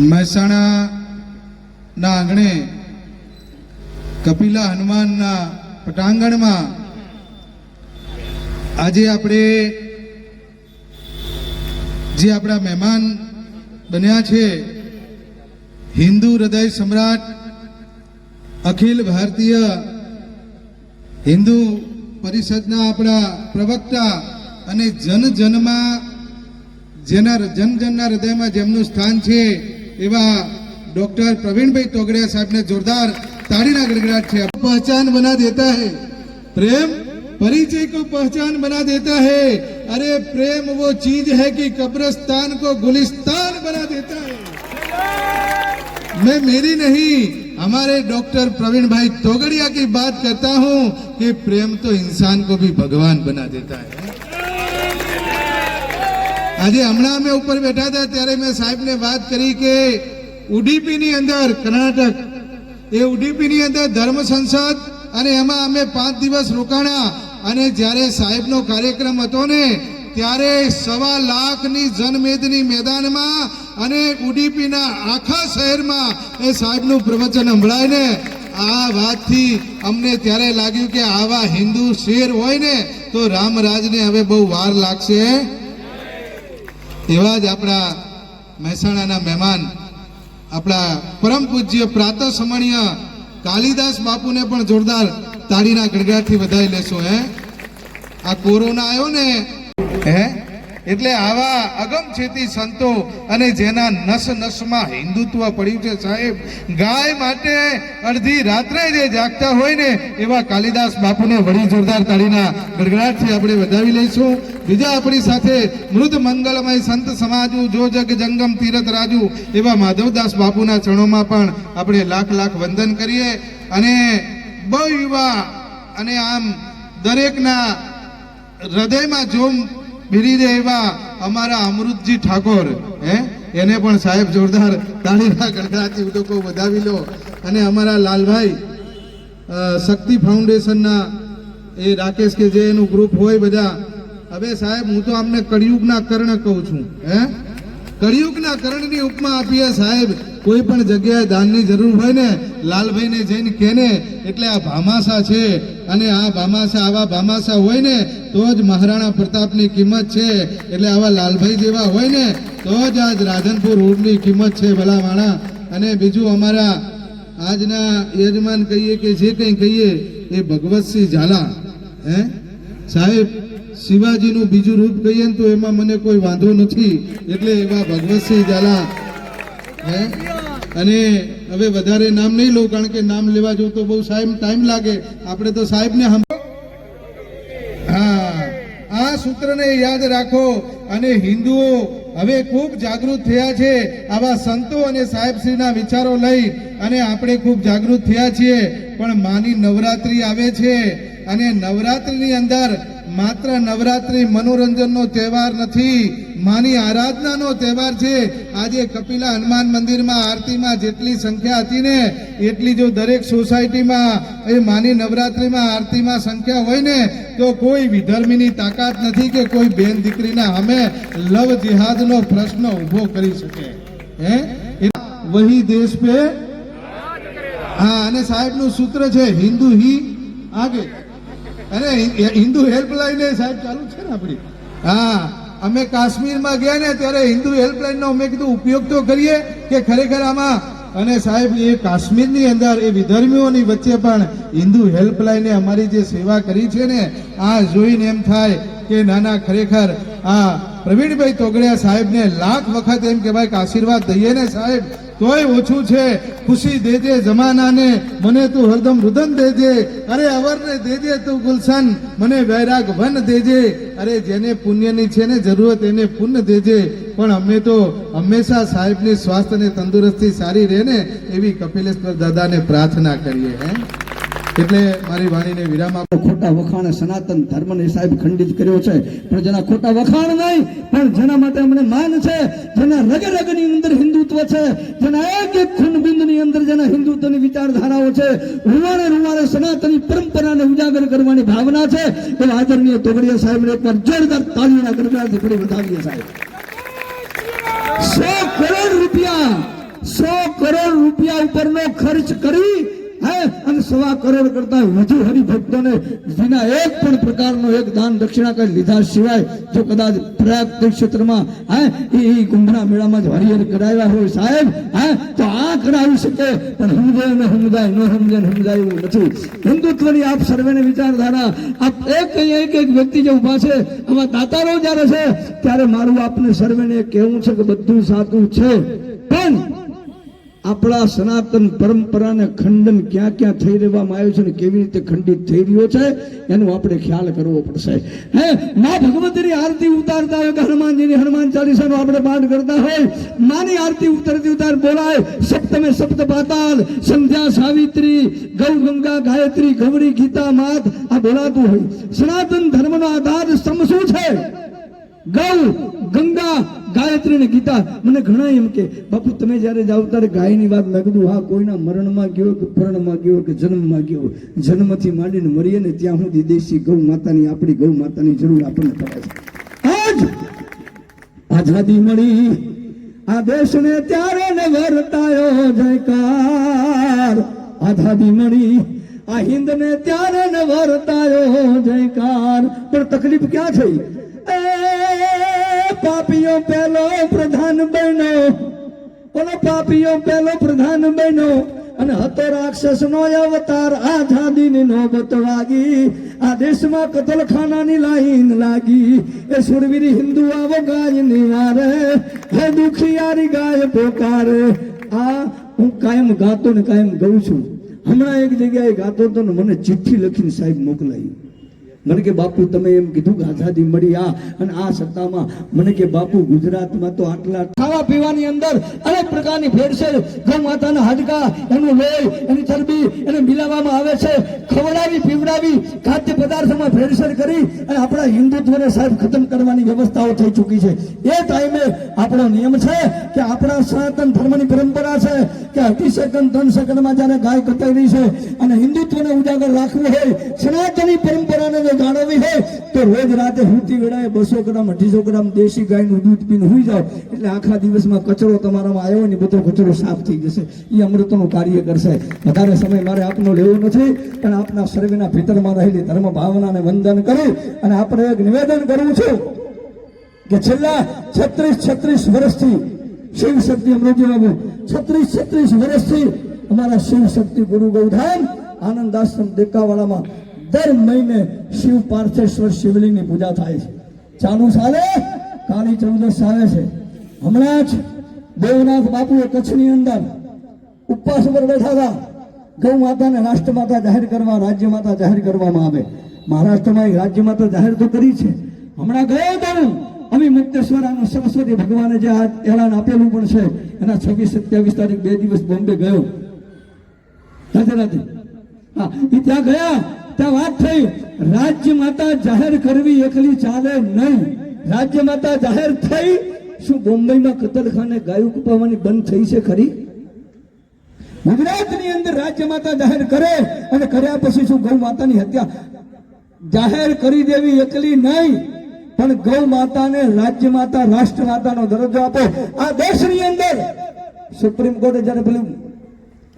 મહેસાણાના આંગણે કપિલા હનુમાનના પટાંગણમાં આજે આપણે જે આપણા મહેમાન બન્યા છે હિન્દુ હૃદય સમ્રાટ અખિલ ભારતીય હિન્દુ પરિષદના આપણા પ્રવક્તા અને જનજનમાં જનજનના હૃદયમાં જેમનું સ્થાન છે એવા डॉक्टर प्रवीणभाई तोगड़िया साहब ने जोरदार ताड़ीना गड़गड़ाहट से पहचान बना देता है। प्रेम परिचय को पहचान बना देता है। अरे प्रेम वो चीज है कि कब्रिस्तान को गुलिस्तान बना देता है। मैं मेरी नहीं हमारे डॉक्टर प्रवीणभाई तोगड़िया की बात करता हूँ कि प्रेम तो इंसान को भी भगवान बना देता है। आज हमणा में ऊपर बैठा था त्यारे मैं साहब ने बात करी के उडीपी अंदर कर्नाटक ए उडीपी अंदर धर्म संसद अने एमां अमे 5 दिवस रोकाणा अने ज्यारे साहेबनो कार्यक्रम हतो ने त्यारे 1.25 लाखनी जनमेदनी मैदानमां अने उडीपीना आखा शहेरमां ए साहेबनुं प्रवचन संभळाय ने आ वातथी अमने त्यारे लाग्युं के आवा हिंदू शेर होय ने तो रामराजने हवे बहु वार लागशे। एवा ज आपणा महेसाणाना मेहमान अपना परम पूज्य प्रातः समणीय कालिदास बापू ने पण जोरदार ताड़ीना गड़गड़ाहट थी बधाई लेशो। है आ कोरोना आयो ने है એટલે આવા અગમચેતી સંતો અને જેના નસ નસમાં હિન્દુત્વ પડ્યું છે સાહેબ ગાય માટે અડધી રાત્રે જે જાગતા હોય ને એવા કાલિદાસ બાપુને વળી જોરદાર તાળીના ગડગડાટથી આપણે વધાવી લઈશું। બીજા આપણી સાથે મૃદ મંગલમય સંત સમાજુ જો જગ જંગમ તીરથ રાજુ એવા માધવદાસ બાપુના ચરણોમાં પણ આપણે લાખ લાખ વંદન કરીએ અને બહુ યુવા અને આમ દરેકના હૃદયમાં જોમ ભીરી દે એવા અમારા અમૃતજી ઠાકોર હે એને પણ સાહેબ જોરદાર તાળીના ગડગડાટથી ઉદકો વધાવી લો। અને અમારા લાલભાઈ શક્તિ ફાઉન્ડેશનના એ રાકેશ કે જે એનું ગ્રુપ હોય બધા હવે સાહેબ હું તો અમને કળિયુગના કર્ણ કહું છું। હે કળિયુગના કર્ણની ઉપમા આપીએ સાહેબ કોઈ પણ જગ્યાએ દાનની જરૂર હોય ને લાલભાઈને જઈને કહેને એટલે આ ભામાસા છે અને આ ભામાસા આવા ભામાસા હોય ને તો જ મહારાણા પ્રતાપની કિંમત છે। એટલે આવા લાલભાઈ જેવા હોય ને તો જ આજ રાધનપુર રોડની કિંમત છે ભલા માણા। અને બીજું અમારા આજના યજમાન કહીએ કે જે કંઈ કહીએ એ ભગવતસિંહ ઝાલા હે સાહેબ શિવાજીનું બીજું રૂપ કહીએ ને તો એમાં મને કોઈ વાંધો નથી એટલે એવા ભગવતસિંહ ઝાલા હે અને હવે વધારે નામ નહીં લઉં કારણ કે નામ લેવા જો તો બહુ સાહેબ ટાઈમ લાગે આપણે તો સાહેબને હા આ સૂત્રને યાદ રાખો। અને હિન્દુઓ હવે ખૂબ જાગૃત થયા છે આવા સંતો અને સાહેબશ્રીના વિચારો લઈ અને આપણે ખૂબ જાગૃત થયા છીએ। પણ માની નવરાત્રી આવે છે અને નવરાત્રીની અંદર માત્ર નવરાત્રી મનોરંજનનો તહેવાર નથી માની આરાધનાનો તહેવાર છે। આજે કપિલા હનુમાન મંદિરમાં આરતીમાં જેટલી સંખ્યા હતી ને એટલી જો દરેક સોસાયટીમાં એ માની નવરાત્રીમાં આરતીમાં સંખ્યા હોય ને તો કોઈ વિધર્મીની તાકાત નથી કે કોઈ બેન દીકરીના સામે લવ જિહાદનો પ્રશ્ન ઊભો કરી શકે। હે વહી દેશ પે હા અને સાહેબનું સૂત્ર છે હિન્દુ હી આગે अरे हिंदू हेल्पलाइन साहब चालू है ना अपनी हाँ अमे काश्मीर में गया ने त्यारे हिंदू हेल्पलाइन नो अमे कीधुं उपयोग तो करिए के खरेखर आमा अने साहेब ये काश्मीर नी अंदर ए विधर्मीओनी वच्चे पण हिंदू हेल्पलाइने अमारी जे सेवा करी छे ने आ जोईने एम थाय के नाना खरेखर आ प्रवीणभाई तोगड़िया साहेब ने लाख वखत एम कहेवाय के आशीर्वाद दईए ने साहेब तोय ओछुं छे। खुशी देजे जमानाने मने तू हरदम रुदन देजे अरे अवरने देजे तू गुलशन मने वैराग वन देजे अरे जेने पुण्यनी छे ने जरूरत एने पुण्य देजे। पण अमे तो हमेशा साहेबनी स्वास्थ्य ने तंदुरस्ती सारी रहे ने एवी कपिलेश्वर दादाने प्रार्थना करीए। हैं એટલે મારી વાણીને વિરામ આપો। ખોટા વખાણ સનાતન ધર્મને સાહેબ ખંડિત કર્યો છે પણ જેના ખોટા વખાણ નહીં પણ જેના માટે અમને માન છે જેના રગ રગની અંદર હિન્દુત્વ છે જેના એક એક ખૂન બિંદુની અંદર જેના હિન્દુત્વની વિચારધારાઓ છે રૂવારે રૂવારે સનાતની પરંપરાને ઉજાગર કરવાની ભાવના છે એવા આદરણીય તોગડિયા સાહેબને એકવાર જોરદાર તાળીના ગડગડાટથી ફરી વધાવીએ સાહેબ। 100 કરોડ રૂપિયા 100 કરોડ રૂપિયા ઉપરનો ખર્ચ કરી અને 1.25 કરોડ કરતા વધુ હરિભક્તોને વિના એક પણ પ્રકારનો એક દાન દક્ષિણા કઈ લીધા સિવાય જો કદાચ પ્રયાગ ક્ષેત્રમાં એ કુંભના મેળામાં જ હરિહર કરાવ્યા હોય સાહેબ તો આ કરાવી શકે, પણ સમજે ને સમજાય, ન સમજે ને સમજાય એવું નથી. હિન્દુત્વની આપ સર્વેની વિચારધારા આપ એક વ્યક્તિ જે ઉભા છે આમાં દાતારો જ્યારે છે ત્યારે મારું આપને સર્વેને કહેવું છે કે બધું સાચું છે, પણ આપણા સનાતન પરંપરાને ખંડન ક્યાં ક્યાં થઈ રહેવામાં આવ્યું છે ને કેવી રીતે ખંડિત થઈ રહ્યો છે એનું આપણે ખ્યાલ કરવો પડશે. માં ભગવતીની આરતી ઉતારતા હોય કે હનુમાનજીની હનુમાન ચાલીસાનો આપણે પાઠ કરતા હોય, માની આરતી ઉતરતી ઉતાર બોલાય સપ્તમે સપ્ત પાતાલ સંધ્યા સાવિત્રી ગૌ ગંગા ગાયત્રી ગૌરી ગીતા માત આ બોલાતું હોય. સનાતન ધર્મનો આધાર સ્તંભ શું છે? ગૌ ગંગા ગાયત્રી ને ગીતા. મને ઘણા એમ કે બાપુ તમે જયારે જાવ ત્યારે ગાયની વાત મેં કીધું હા, કોઈના મરણમાં ગયો કે પરણમાં ગયો કે જન્મમાં ગયો, જન્મથી માંડીને મરીએ ને ત્યાં સુધી દેશી ગૌ માતાની આપણી ગૌ માતાની જરૂર આપણને પડે છે. આજ આઝાદી મળી આ દેશને ત્યારે ને વર્તાયો જયકાર, આઝાદી મળી આ હિન્દને ત્યારે ને વર્તાયો જયકાર. પણ તકલીફ ક્યાં થઈ? પાપીઓ પેલો પ્રધાન બન્યો, ઓલો પાપીઓ પેલો પ્રધાન બન્યો અને હતો રાક્ષસ નો અવતાર. આઝાદીની નોબત વાગી, આ દેશમાં કતલખાનાની લાઈન લાગી. એ સુરવીરી હિન્દુ આવો ગાય નિવારે, હે દુખિયારી ગાય પોકારે. આ હું કાયમ ગાતો ને કાયમ ગઉં છું. હમણાં એક જગ્યાએ ગાતો હતો ને મને ચિઠ્ઠી લખીને સાહેબ મોકલાઈ. મને કે બાપુ તમે એમ કીધું કે આઝાદી મળી અને આ સત્તામાં, મને કે બાપુ ગુજરાતમાં તો આટલા ખાવા પીવાની અંદર અનેક પ્રકારની ભેળસેળ, ગૌ માતાના હાડકા, એનું લોહી, એની ચરબી એને મિલાવવામાં આવે છે. ખવડાવી પીવડાવી ખાદ્ય પદાર્થોમાં ભેળસેળ કરી અને આપણા હિન્દુત્વને સાહેબ ખતમ કરવાની વ્યવસ્થાઓ થઈ ચૂકી છે. એ ટાઈમે આપણો નિયમ છે કે આપણા સનાતન ધર્મની પરંપરા છે કે 2 સેકન્ડ 3 સેકન્ડમાં જ્યારે ગાય કપાઈ રહી છે અને હિન્દુત્વને ઉજાગર રાખવું હોય, સનાતની પરંપરાને જાળવવી હોય તો રોજ રાતે હુતી વેળાએ 200 ગ્રામ 250 ગ્રામ દેશી ગાયનું દૂધ પીને હુઈ જાવ એટલે આખા દિવસમાં કચરો તમારામાં આવ્યો ને બધો કચરો સાફ થઈ જશે. એ અમૃતનું કાર્ય કરશે. વધારે સમય મારે આપનો લેવો નથી, પણ આપના સર્વેના ભીતરમાં રહેલી ધર્મ ભાવનાને વંદન કરી અને આપણે એક નિવેદન કરવું છું કે છેલ્લા 36 વર્ષથી શિવ શક્તિ અમૃતજી બાબુ 36 વર્ષથી અમારા શિવ શક્તિ ગુરુ ગૌધામ આનંદ આશ્રમ દેકાવાળામાં દર મહિને શિવ પાર્થેશ્વર શિવલિંગની પૂજા થાય છે. ચાલુ સાલે કાળી ચૌદશ આવે છે. હમણાં જ દેવનાથ બાપુએ કચ્છની અંદર ઉપવાસ ઉપર બેઠા હતા. ગૌ માતાને રાષ્ટ્રમાતા જાહેર કરવા, રાજ્ય માતા જાહેર કરવામાં આવે. મહારાષ્ટ્રમાં રાજ્ય માતા જાહેર તો કરી છે. હમણાં ગયો તો અવિમુક્તેશ્વર અને સરસ્વતી ભગવાને જે આ એલાન આપેલું પણ છે એના 26-27 તારીખ 2 દિવસ બોમ્બે ગયો. રાધે રાધે. હા, એ ત્યાં ગયા ત્યાં વાત થઈ રાજ્ય માતા જાહેર કરવી એકલી ચાલે નહીં. રાજ્ય માતા જાહેર થઈ, શું બોમ્બેમાં કતલખાને ગાયો કપાવવાની બંધ થઈ છે ખરી? ગુજરાતની અંદર રાજ્ય માતા જાહેર કરે અને કર્યા પછી શું ગૌ માતાની હત્યા જાહેર કરી દેવી એકલી નહીં, પણ ગૌ માતાને રાજ્ય માતા રાષ્ટ્ર માતાનો દરજ્જો આપો. આ દેશની અંદર સુપ્રીમ કોર્ટે જયારે પેલું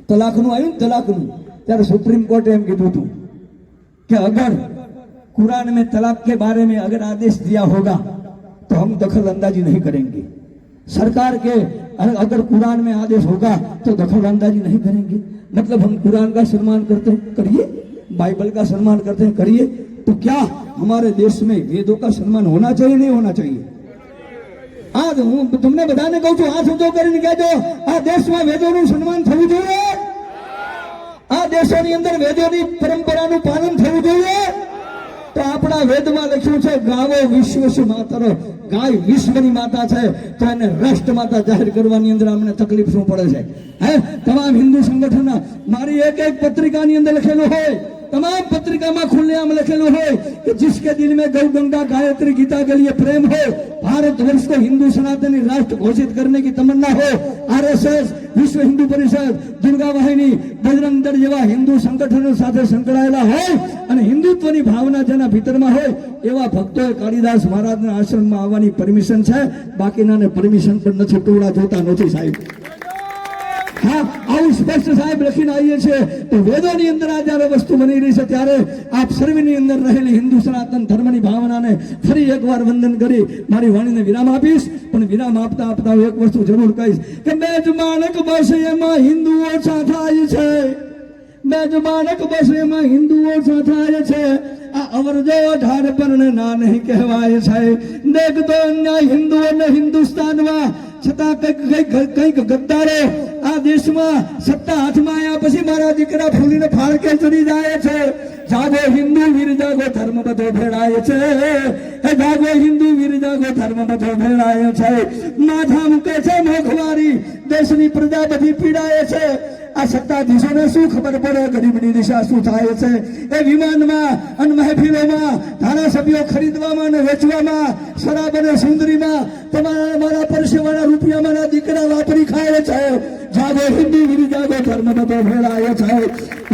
તલાકનું આવ્યું તલાકનું ત્યારે સુપ્રીમ કોર્ટે એમ કીધું હતું कि अगर कुरान में तलाक के बारे में अगर आदेश दिया होगा तो हम दखल अंदाजी नहीं करेंगे. सरकार के अगर कुरान में आदेश होगा तो दखल अंदाजी नहीं करेंगे. मतलब हम कुरान का सम्मान करते हैं, करिए. बाइबल का सम्मान करते हैं, करिए. तो क्या हमारे देश में वेदों का सम्मान होना चाहिए नहीं होना चाहिए? आज हूँ तुमने बधाने कहूँ છું હાથ ઊંચો કરીને કહેજો આ દેશમાં વેદોનું સન્માન થવું જોઈએ. આ દેશોની અંદર વેદોની પરંપરાનું પાલન થવું જોઈએ. તો આપણા વેદમાં લખ્યું છે ગાવો વિશ્વસુ માતરો, ગાય વિશ્વની માતા છે તો એને રાષ્ટ્ર માતા જાહેર કરવાની અંદર અમને તકલીફ શું પડે છે? તમામ હિન્દુ સંગઠનના મારી એક પત્રિકાની અંદર લખેલું હોય, तमाम पत्रिका में खुलेआम लिखेलू है कि जिसके दिल में गौ गंगा गायत्री गीता के लिए प्रेम हो, भारत वर्ष को हिंदू सनातनी राष्ट्र घोषित करने की तमन्ना हो, आरएसएस, विश्व हिंदू परिषद, दुर्गा वाहिनी, बजरंग दल जेवा हिंदू संगठनों साथे संकળાયેલા હોય અને હિન્દુત્વની ભાવના જેના ભીતરમાં હોય એવા ભક્તોએ કાળીદાસ મહારાજના આશ્રમમાં આવવાની પરમિશન છે. બાકીનાને પરમિશન પણ નથી, ટોળા જોતા નથી સાહેબ. હા, આવું સ્પષ્ટ સાહેબ લખીને આવીએ છીએ તો વેદોની અંદર આ જ્યારે વસ્તુ બની રહી છે ત્યારે આપ સર્વની અંદર રહેલી હિન્દુ સનાતન ધર્મની ભાવનાને ફરી એકવાર વંદન કરી મારી વાણીને વિરામ આપીશ. પણ વિરામ આપતા આપતા હું એક વસ્તુ જરૂર કહીશ કે બેજમાનક બસ એમાં હિન્દુઓ ઓછા થાય છે, બેજમાનક બસ એમાં હિન્દુઓ ઓછા થાય છે. આ અવરજો ઢાર પર ના નહીં કહેવાય છે. દેખતો અન્યાય હિન્દુઓને હિન્દુસ્તાનમાં છતાં કંઈક ગદ્દારો આ દેશમાં સત્તા હાથમાં આવ્યા પછી મારા દીકરા ફૂલીને ફાળકે ચડી જાય છે. જાગો હિન્દુ વીર જાગો ધર્મ બધો ભેળાય છે, હે જાગો હિન્દુ વીર જાગો ધર્મ બધો ભેળાય છે. માથા મૂકે છે મોખવારી, દેશની પ્રજા બધી પીડાય છે. આ સત્તાધીશોને શું ખબર પડે ગરીબની દિશા શું થાય છે? એ વિમાનમાં અને મહેફિલોમાં ધારાસભ્યો ખરીદવામાં અને વેચવામાં, શરાબ અને સુંદરીમાં તમારા મારા પરસેવાના રૂપિયા મારા દીકરા વાપરી ખાય છે. જાગો હિન્દુ વીર જાગો ધર્મ બધો ભેળાય છે.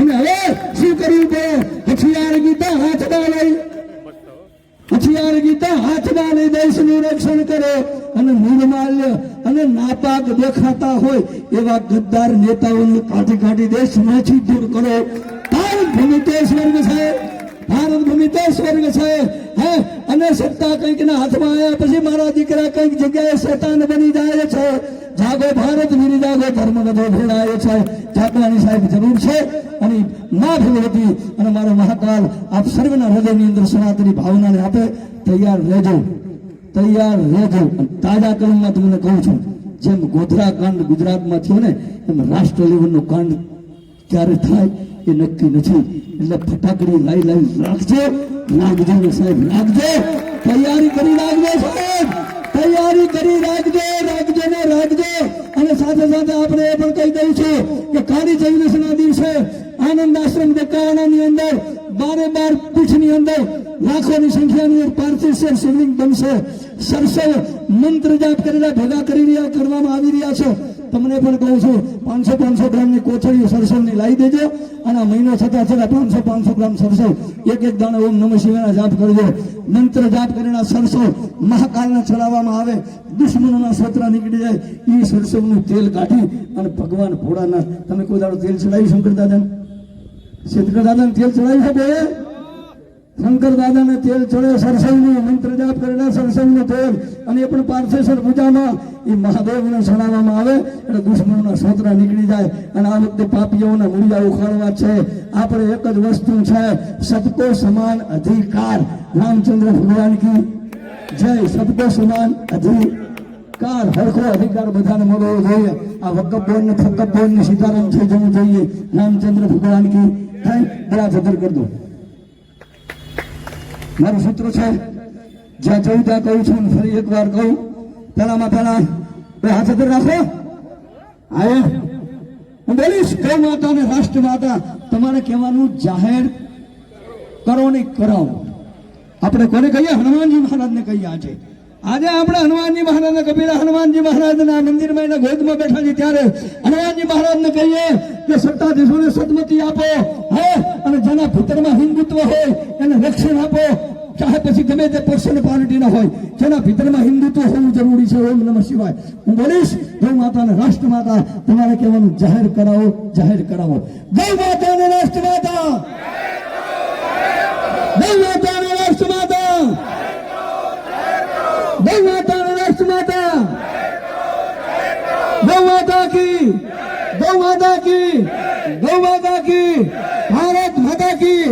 અને હવે શું કર્યું તો હથિયાર ગીતા હાથમાં લઈ, હથિયાર ગીતા હાથમાં લઈ દેશનું રક્ષણ કરે અને નિર્માલ્ય અને નાપાક દેખાતા હોય એવા ગદ્દાર નેતાઓને કાઢી કાઢી દેશમાંથી દૂર કરો. ભારત ભૂમિ તે સ્વર્ગ છે, ભારત ભૂમિ તે સ્વર્ગ છે. હે અને સત્તા કંઈક ના હાથમાં આવ્યા પછી મારા દીકરા કંઈક જગ્યાએ શેતાન બની જાય છે. જાગો ભારત વીર જાગો ધર્મ બધો ભેળાય છે. જાગવાની સાહેબ જરૂર છે. અને મા ભગવતી અને મારો મહાકાલ આપ સર્વના હૃદયની અંદર સનાતની ભાવનાને આપે. તૈયાર રહેજો, તૈયાર રહેજો. તાજા કલમમાં તમને કહું છું, જેમ ગોધરા કાંડ ગુજરાતમાં થયો ને એમ રાષ્ટ્ર લેવલનો કાંડ ક્યારે થાય એ નક્કી નથી. એટલે ફટાકડી લાઈ રાખજો, લાગજો ને સાહેબ લાગજો. તૈયારી કરી રાખજો સાહેબ, તૈયારી કરી રાખજો, રાખજો ને રાખજો. અને સાથે સાથે આપણે એ પણ કહી દઉં છું કે કાળી ચૌદસના દિવસે આનંદ આશ્રમ દેકાણાની અંદર 12 પીઠની અંદર લાખોની સંખ્યાની પાર્થિવ શિવલિંગ બનશે. સરસવ મંત્ર જાપ કરેલા ભેગા કરવામાં આવી રહ્યા છે. તમને પણ કહું છું 500 ગ્રામની કોથળીઓ સરસવની લાવી દેજો. અને મહિનો થતા 500 ગ્રામ સરસવ એક દાણે ઓમ નમઃ શિવાયના જાપ કરજો. મંત્ર જાપ કરેલા સરસવ મહાકાલને ચડાવવામાં આવે, દુશ્મનોના સત્રા નીકળી જાય. એ સરસવનું તેલ કાઢી અને ભગવાન ભોળાનાથ, તમે કોઈ દાડો તેલ ચડાવી શંકર દાદાને તેલ ચડાવી શકો? શંકર દાદાને તેલ ચડે સરસવનું, મંત્ર જાપ કરેલા સરસવનું તેલ અને એ પણ પાર્થેશ્વર પૂજામાં એ મહાદેવને ચડાવવામાં આવે એટલે દુશ્મનોના સોતરા નીકળી જાય. અને આ વખતે પાપીઓના મૂળિયા ઉખાડવા છે. આપણે એક જ વસ્તુ છે, સબકો સમાન અધિકાર. રામચંદ્ર ભગવાન કી જય. સબકો સમાન અધિકાર, હરખો અધિકાર બધાને મળવો જોઈએ. આ વકફ બોર્ડ ને ફકફ બોર્ડ ને સીતારામ થઈ જવું જોઈએ. રામચંદ્ર ભગવાન કી જય. બડા જદર કરી દો. મારું સૂત્ર છે, જ્યાં જવું ત્યાં કહું છું. ફરી એકવાર કહું, પહેલામાં પહેલા બે હાથ અંદર રાખો. આયે હું બોલીશ ગૌ માતા અને રાષ્ટ્ર માતા. તમારે કહેવાનું જાહેર કરો ને કરાવો. આપણે કોને કહીએ? હનુમાનજી મહારાજને કહીએ. આજે આપણે હનુમાનજી મહારાજને કબીરા હનુમાનજી મહારાજના મંદિરમાં એના ગોદમાં બેઠા છે ત્યારે હનુમાનજી મહારાજને કહીએ કે સત્તાધીશોને સદમતી આપો. હે અને જેના ભીતરમાં હિન્દુત્વ હોય એને રક્ષણ આપો. ચાહે પછી ગમે તે પક્ષ અને પાર્ટીના હોય, જેના ભીતરમાં હિન્દુત્વ હોવું જરૂરી છે. ઓમ નમઃ શિવાય. હું બોલીશ ગૌ માતા અને રાષ્ટ્ર માતા. તમારે કહેવાનું જાહેર કરાવો, જાહેર કરાવો. ગૌ માતા અને રાષ્ટ્ર માતા, ગૌ માતા અને રાષ્ટ્ર માતા, ગૌ માતા અને રાષ્ટ્ર માતા, ગૌ માતા કી, ગૌ માતા કી, ગૌ માતા કી, ભારત માતા કી.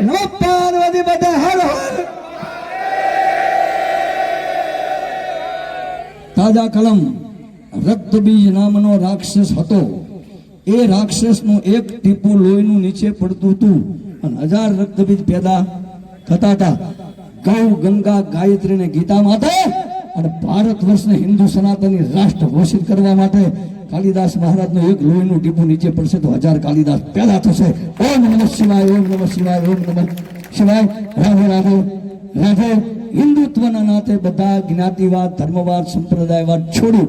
નમઃ પાર્વતી પતે. હર હર. તાજા કલમ રક્તબીજ નામનો રાક્ષસ હતો. એ રાક્ષસનું એક ટીપું લોહીનું નીચે પડતું હતું અને 1000 રક્તબીજ પેદા થતા હતા. ગૌ, ગંગા, ગાયત્રી ને ગીતા માતા અને ભારત વર્ષને હિન્દુ સનાતની રાષ્ટ્ર ઘોષિત કરવા માટે કાલિદાસ મહારાજનું એક લોહીનું ટીપું નીચે પડશે તો 1000 કાલિદાસ પેદા થશે. ઓમ નમઃ શિવાય, ઓમ નમઃ શિવાય, ઓમ નમઃ શિવાય. રાધે રાધે રાધે. હિન્દુત્વના નાતે બધા જ્ઞાતિવાદ, ધર્મવાદ, સંપ્રદાયવાદ છોડી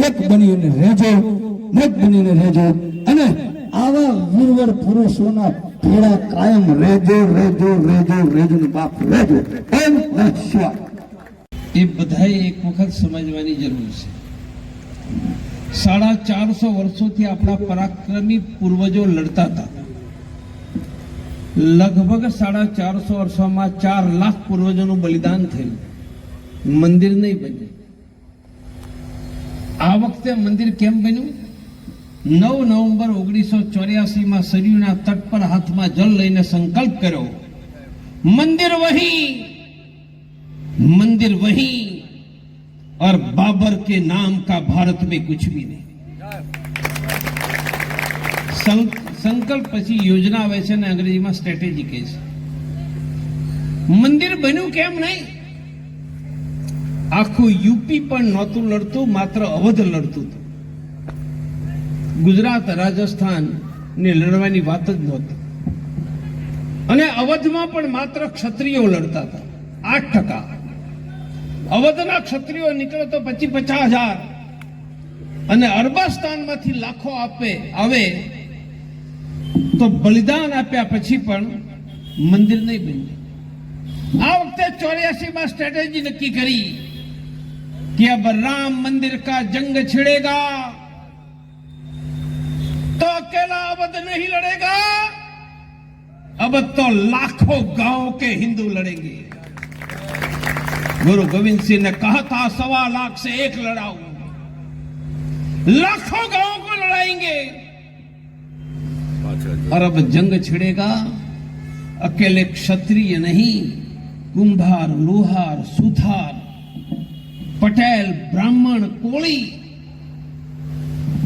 એક બનીને રહેજો, એક બનીને રહેજો. અને આવા વીરવર પુરુષોના ભેળા કાયમ રહેજો, રહેજો, રહેજો, રહેજો ને બાપ રહેજો. ઓમ નમઃ શિવાય. એ બધાએ એક વખત સમજવાની જરૂર છે. 450 વર્ષોથી આપણા પરાક્રમી પૂર્વજો લડતા હતા. લગભગ 450 વર્ષોમાં 4 લાખ પૂર્વજોનું બલિદાન થયું, મંદિર નહીં બન્યું. આ વખતે મંદિર કેમ બન્યું? 9 નવેમ્બર 1984 સરયુના તટ પર હાથમાં જલ લઈને સંકલ્પ કર્યો, मंदिर वही और बाबर के नाम का भारत में कुछ भी नहीं. संकल्प પછી યોજના આવે છે ને અંગ્રેજીમાં સ્ટ્રેટેજી કહે છે. મંદિર બન્યું કેમ નહીં? આખું યુપી પણ નહોતું લડતું, માત્ર અવધ લડતું હતું. ગુજરાત રાજસ્થાન ને લડવાની વાત જ નહોતી. અને અવધમાં પણ માત્ર ક્ષત્રિયો લડતા હતા, 8%. અવધના ક્ષત્રિયો નીકળે તો 50,000 અને અરબાસ્તાનમાંથી લાખો આવે તો બલિદાન આપ્યા પછી પણ મંદિર નહીં બન્યું. આ વખતે 84 સ્ટ્રેટેજી નક્કી કરી कि अब राम मंदिर का जंग छिड़ेगा तो अकेला अवध नहीं लड़ेगा, अब तो लाखों गांव के हिंदू लड़ेंगे. गुरु गोविंद सिंह ने कहा था 1.25 लाख से 1 लड़ाऊं, लाखों गांव को लड़ाएंगे. और अब जंग छिड़ेगा, अकेले क्षत्रिय नहीं, कुंभार, लोहार, सुथार, पटेल, ब्राह्मण, कोली,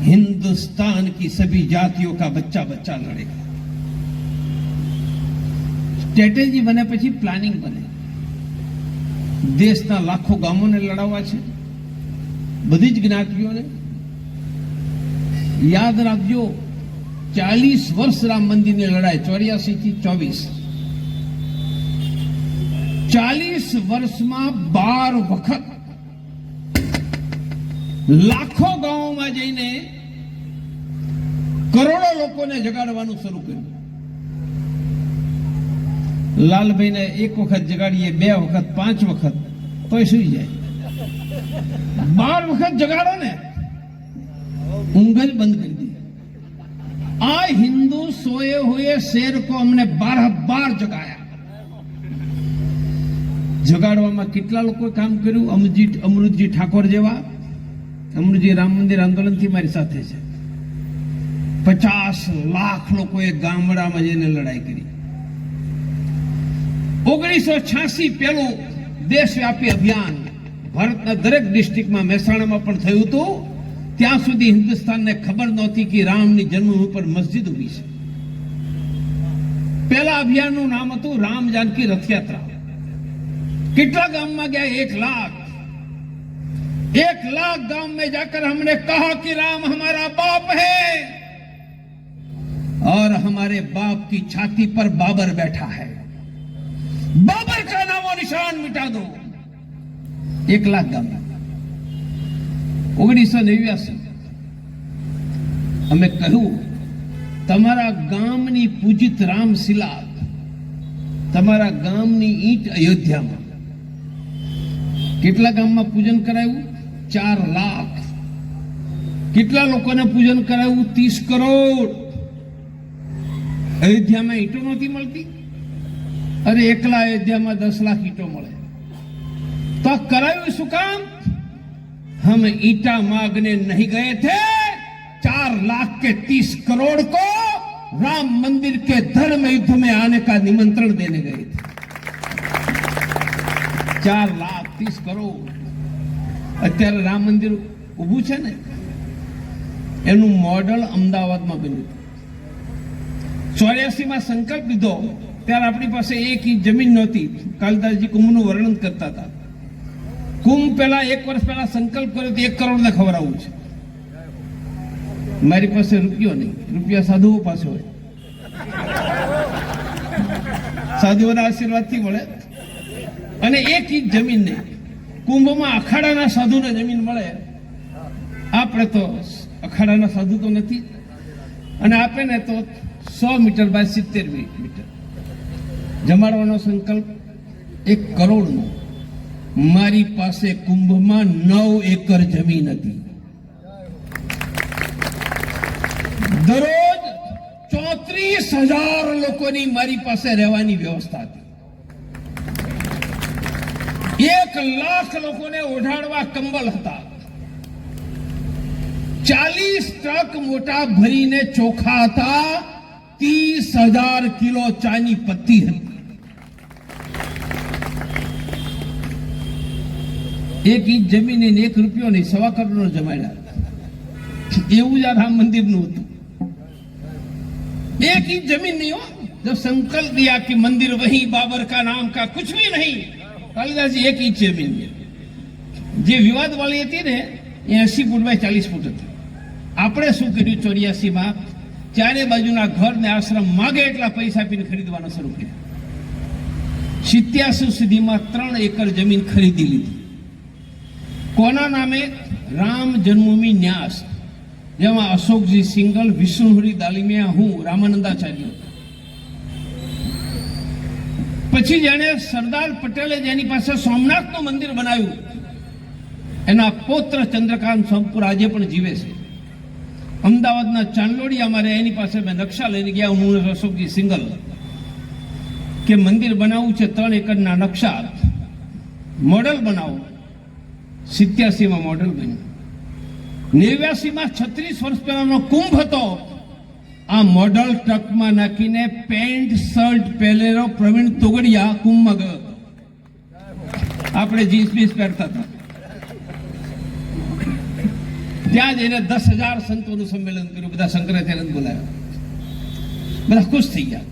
हिंदुस्तान की सभी जातियों का बच्चा बच्चा लड़ेगा. स्ट्रेटेजी बने પછી પ્લાનિંગ બને. દેશના લાખો ગામોને લડાવવા છે, બધી જ જ્ઞાતિઓને. યાદ રાખજો, 40 વર્ષ રામ મંદિરની લડાઈ, 84 થી 24, 40 વર્ષમાં 12 વખત લાખો ગામોમાં જઈને કરોડો લોકોને જગાડવાનું શરૂ કર્યું. લાલભાઈને 1 વખત જગાડીએ, 2 વખત, 5 વખત તોય સુઈ જાય. 12 વખત જગાડો ને, ઊંઘ જ બંધ કરી दी. आ हिंदू सोए हुए शेर को हमने 12 बार जगाया. જગાડવામાં કેટલા લોકોએ કામ કર્યું? અમૃતજી ઠાકોર જેવા. અમૃતજી રામ મંદિર આંદોલનથી મારી સાથે છે. 50 લાખ લોકોએ ગામડામાં જઈને લડાઈ કરી. 1986 પહેલું દેશવ્યાપી અભિયાન ભારતના દરેક ડિસ્ટ્રિક્ટમાં, મહેસાણામાં પણ થયું હતું. ત્યાં સુધી હિન્દુસ્તાનને ખબર નહોતી કે રામની જન્મભૂમિ પર મસ્જિદ ઊભી છે. પહેલા અભિયાનનું નામ હતું રામ जानकी रथ यात्रा. कितना गांव में गया? 1 लाख. 1 लाख गांव में जाकर हमने कहा कि राम हमारा बाप है और हमारे बाप की छाती पर बाबर बैठा है, बाबर का नामो निशान मिटा दो. 1 लाख गांव. 1989 અમે કહ્યું, તમારા ગામની પૂજિત રામશિલા, તમારા ગામની ઈંટ અયોધ્યામાં. કેટલા ગામમાં પૂજન કરાયું? 4 લાખ. કેટલા લોકોને પૂજન કરાયું? 30 કરોડ. અયોધ્યામાં ઈંટો નહોતી મળતી? અરે એકલા અયોધ્યામાં 10 લાખ ઈંટો મળે. તો આ કરાયું શું કામ? हम ईटा मांगने नहीं गए थे, 4 लाख के 30 करोड़ को राम मंदिर के धर्म युद्ध में आने का निमंत्रण देने गए थे. 4 लाख 30 करोड़. અત્યારે રામ મંદિર ઊભું છે ને, એનું મોડલ અમદાવાદમાં બન્યું. 84 સંકલ્પ લીધો ત્યારે આપણી પાસે 1 ઇંચ જમીન નહોતી. કાલિદાસજી કુંભનું વર્ણન કરતા હતા. કુંભ પહેલા 1 વર્ષ પહેલા સંકલ્પ કર્યો તો 1 કરોડને ખવડાવવું છે. મારી પાસે રૂપિયો નહીં, રૂપિયા સાધુઓ પાસે હોય, સાધુઓના આશીર્વાદથી મળે. અને 1 ઇંચ જમીન નહીં. કુંભમાં અખાડાના સાધુને જમીન મળે, આપણે તો અખાડાના સાધુ તો નથી. અને આપે ને તો 100 મીટર બાય 70 મીટર. જમાડવાનો સંકલ્પ 1 કરોડનો. મારી પાસે કુંભમાં 9 એકર જમીન હતી. દરરોજ 34,000 લોકોની મારી પાસે રહેવાની વ્યવસ્થા હતી. 1,00,000 લોકોને ઓઢાડવા કંબલ હતા. 40 ટ્રક મોટા ભરીને ચોખા હતા. 30,000 કિલો ચાની પત્તી હતી. 1 ઇંચ જમીન ને 1 રૂપિયો નહીં, 1.25 કરોડનો જમાડ્યા. એવું જ આ રામ મંદિરનું હતું. 1 इंच जमीन नहीं हो. जब संकल्प दिया कि मंदिर वही बाबर का नाम का कुछ भी नहीं, कालिदास जी 1 इंच जमीन में. જે વિવાદ વાળી હતી ને એ 80 ફૂટ બાય 40 ફૂટ હતી. આપણે શું કર્યું 84માં ચારે બાજુના ઘર ને આશ્રમ માગે એટલા પૈસા આપીને ખરીદવાનો શરૂ કર્યો. 87 સુધીમાં 3 એકર જમીન ખરીદી લીધી. કોના નામે? રામ જન્મભૂમિ ન્યાસ, જેમાં અશોકજી સિંગલ, વિષ્ણુહરી દાલિમિયા, હું, રામાનંદાચાર્ય. પછી જેને સરદાર પટેલે જેની પાસે સોમનાથનું મંદિર બનાવ્યું, એના પૌત્ર ચંદ્રકાંત સોમપુર આજે પણ જીવે છે. અમદાવાદના ચાંદલોડિયામાં એની પાસે મેં નકશા લઈને ગયા, હું અશોકજી સિંગલ, કે મંદિર બનાવવું છે 3 એકરના નકશા, મોડલ બનાવો. 87માં મોડલ બન્યું. 89માં 36 વર્ષ પહેલાનો કુંભ હતો. આ મોડલ ટ્રકમાં નાખીને પેન્ટ શર્ટ પહેરેલો પ્રવીણ તોગડિયા કુંભમાં ગયો હતો. આપણે જીન્સ બીન્સ પહેરતા હતા. ત્યાં જઈને 10,000 સંતોનું સંમેલન કર્યું. બધા શંકરાચાર્ય બોલાવ્યા. બધા ખુશ થઈ ગયા.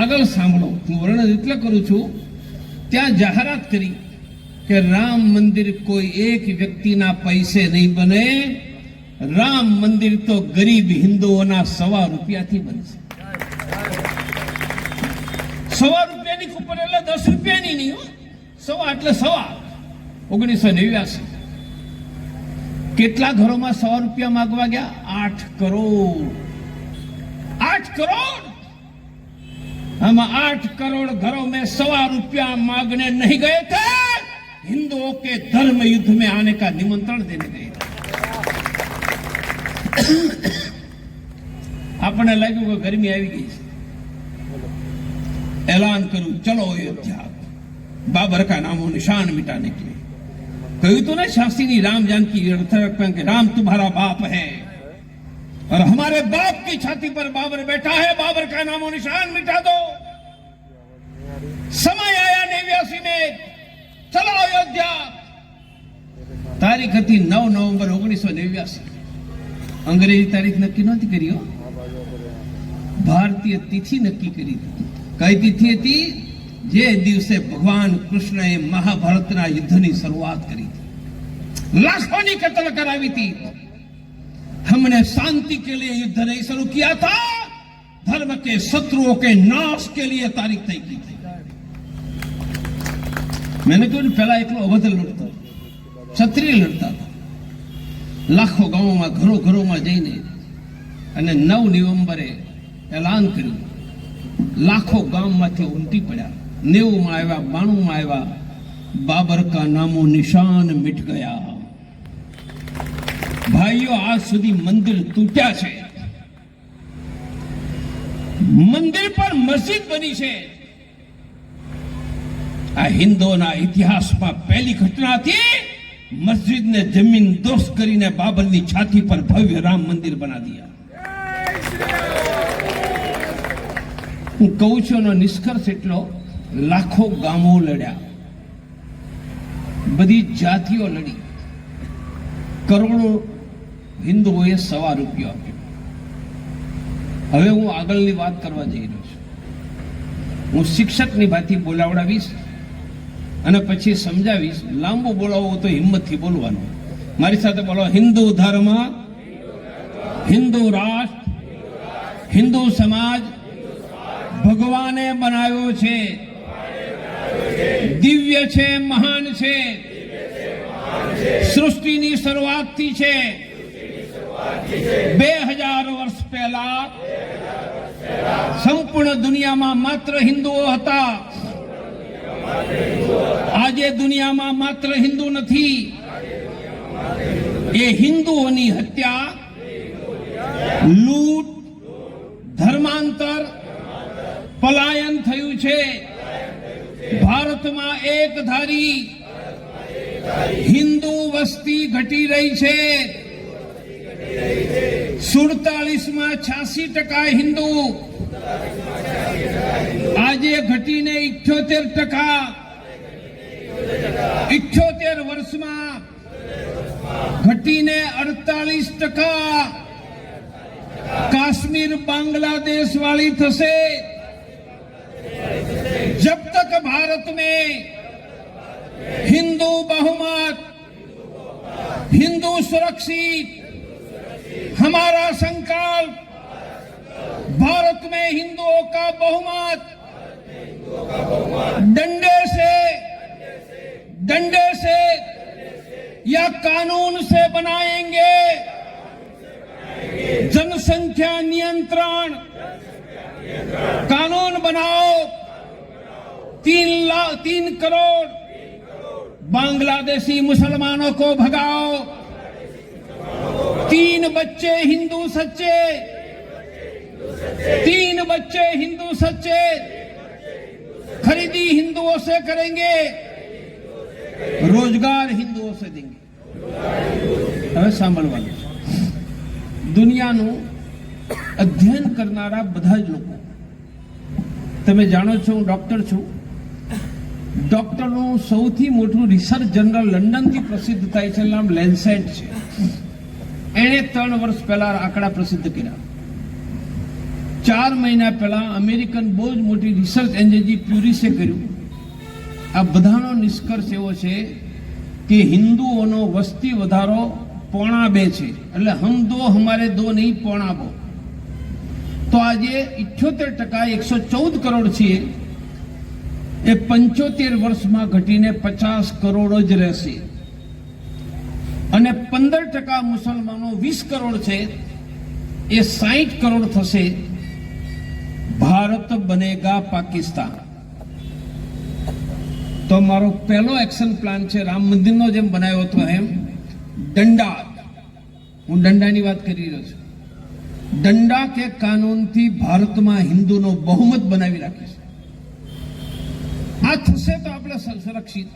આગળ સાંભળો, હું વર્ણન એટલે કરું છું. ત્યાં જાહેરાત કરી કે રામ મંદિર કોઈ એક વ્યક્તિના પૈસે નહીં બને. રામ મંદિર તો ગરીબ હિન્દુઓના 1.25 રૂપિયાથી બનશે. 1.25 રૂપિયાની કુપન એટલે 10 રૂપિયાની નહીં હો. 1.25 એટલે 1989. કેટલા ઘરોમાં 100 રૂપિયા માંગવા ગયા? 8 કરોડ. 8 કરોડ. આમાં 8 करोड़ घरों में 1.25 रुपया मांगने नहीं गए थे, हिंदुओं के धर्म युद्ध में आने का निमंत्रण देने गए थे. आपने लगे कि गर्मी આવી ગઈ છે. ऐलान करूं, चलो अयोध्या, बाबर का नामो निशान मिटाने के लिए. कहूं तो ना शास्त्री राम जानकी के राम तुम्हारा बाप है और हमारे बाप की छाती पर बाबर बैठा है, बाबर का नामो निशान मिटा दो. समय आया 89 में, चलो अयोध्या. तारीख હતી 9 નવેમ્બર 1989. અંગ્રેજી તારીખ નક્કી નહોતી કરી હો, ભારતીય તિથિ નક્કી કરી. કઈ તિથિ હતી? જે દિવસે ભગવાન કૃષ્ણએ મહાભારતના યુદ્ધની શરૂઆત કરી હતી, લાખોની કત્લ કરાવી હતી. हमने शांति के लिए युद्ध नहीं शुरू किया था, धर्म के शत्रुओं के नाश के लिए तारीख तय की थी. मैंने क्यों पहला एकलो अवध लड़ता, क्षत्रिय लड़ता था. लाखों गांवों में घरों घरों में जईने અને 9 નવેમ્બરે એલાન કર્યું. લાખો ગામમાંથી ઉમટી પડ્યા. 90 માં આવ્યા, 92 માં આવ્યા. बाबर का नामो निशान मिट गया. भाइयों, आज સુધી મંદિર તૂટ્યા છે. મંદિર પર મસ્જિદ બની છે. આ હિન્દુઓના ઇતિહાસમાં પહેલી ઘટના હતી. મસ્જિદને જમીન દોસ્ત કરીને બાબરની છાતી પર ભવ્ય રામ મંદિર બના દિયા. હું કહું છું એનો નિષ્કર્ષ એટલો, લાખો ગામો લડ્યા, બધી જાતિઓ લડી, કરોડો હિન્દુઓએ 1.25 રૂપિયા આપ્યો. હવે હું આગળની વાત કરવા જઈ રહ્યો છું. હું શિક્ષકની ભાતી બોલાવડાવીશ અને પછી સમજાવીશ. લાંબુ બોલાવવું તો હિંમતથી બોલવાનું. મારી સાથે બોલો: હિન્દુ ધર્મ, હિન્દુ રાષ્ટ્ર, હિન્દુ સમાજ ભગવાને બનાવ્યો છે, દિવ્ય છે, મહાન છે, સૃષ્ટિની શરૂઆતથી છે. 2000 વર્ષ પહેલા સંપૂર્ણ દુનિયામાં માત્ર હિન્દુઓ હતા. આજે દુનિયામાં માત્ર હિન્દુ નથી. એ હિન્દુઓની હત્યા લૂંટ, ધર્માંતર, પલાયન થયું છે. ભારતમાં એક ધારી હિન્દુ વસ્તી ઘટી રહી છે. 47માં 86% હિન્દુ આજે ઘટીને 78%. 78 વર્ષમાં ઘટીને 48%. કાશ્મીર बांग्लादेश वाली थसे. जब तक भारत में हिंदू बहुमत, हिंदू सुरक्षित, हमारा संकल्प भारत में हिंदुओं का बहुमत डंडे से या कानून से बनाएंगे. जनसंख्या नियंत्रण कानून बनाओ. 3 करोड़ बांग्लादेशी मुसलमानों को भगाओ. 3 बच्चे हिंदू सच्चे, 3 बच्चे हिंदू सच्चे खरीदी हिंदुओं से करेंगे, रोजगार हिंदुओं से देंगे. હવે સાંભળવાનું, દુનિયાનું અધ્યયન કરનારા બધા જ લોકો, તમે જાણો છો હું ડોક્ટર છું. ડોક્ટરનું સૌથી મોટું રિસર્ચ જર્નલ લંડનથી પ્રસિદ્ધ થાય છે, નામ લેન્સેટ છે. એણે 3 વર્ષ પહેલા આંકડા પ્રસિદ્ધ કર્યા. 4 મહિના પહેલા અમેરિકન બહુ જ મોટી રિસર્ચ એજન્સી પ્યુરિસે કર્યું. આ બધાનો નિષ્કર્ષ એવો છે કે હિન્દુઓનો વસ્તી વધારો 2.5 છે. એટલે હમ દો હમારે દો નહીં, 2.5. તો આજે 78%, 114 કરોડ છીએ, એ 75 વર્ષમાં ઘટીને 50 કરોડ જ રહેશે. અને 15% મુસલમાનો 20 કરોડ છે, એ 60 કરોડ થશે. ભારત બનેગા પાકિસ્તાન. તો મારો પહેલો એક્શન પ્લાન છે રામ મંદિરનો જેમ બનાવ્યો હતો એમ દંડા. હું દંડાની વાત કરી રહ્યો છું. દંડા કે કાનૂનથી ભારતમાં હિન્દુનો બહુમત બનાવી રાખીશું. આ થશે તો આપણે સુરક્ષિત.